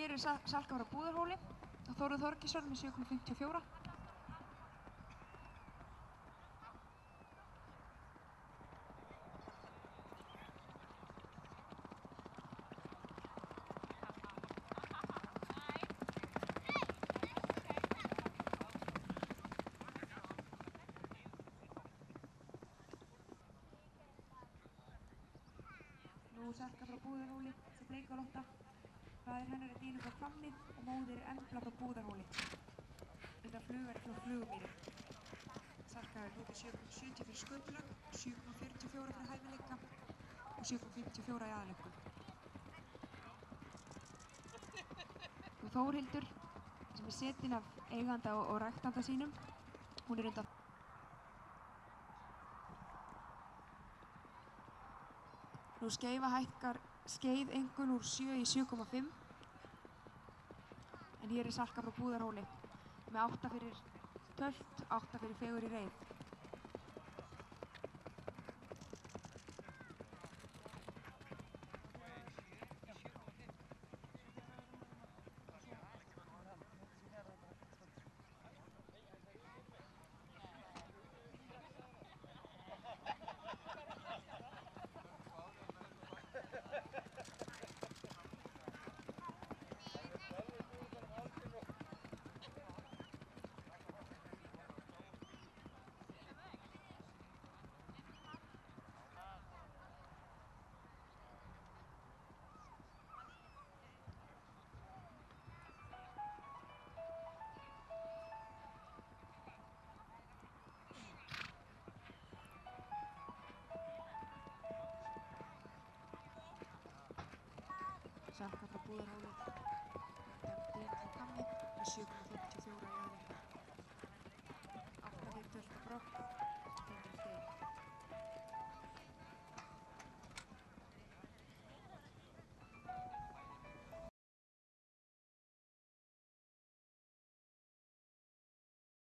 Hér er Salka frá Búðarhóli og Þórður Þorgeirsson með 7,54. Nú Salka frá Búðarhóli sem Bleika Lotta. Faðir hennar er Dínu frá Hvammi og móðir er Embla frá Búðarhóli. Undan Flugari frá Flugumýri. Salka hefur hlutið 7,70 fyrir sköpulag, 7,44 fyrir hæfileika og 7,54 í aðaleinkunn. Og Þórhildur sem er setin af eiganda og ræktanda sínum, hún er undan. Nú Skeifa hækkar skeiðeinkunn úr 7 í 7,5. En hér er Salka frá Búðarhóli með 8 fyrir tölt, 8 fyrir fegur í reið. Salka frá Búðarhóli, undan Dínu frá Hvammi með 7,54 í aðaleinkunn.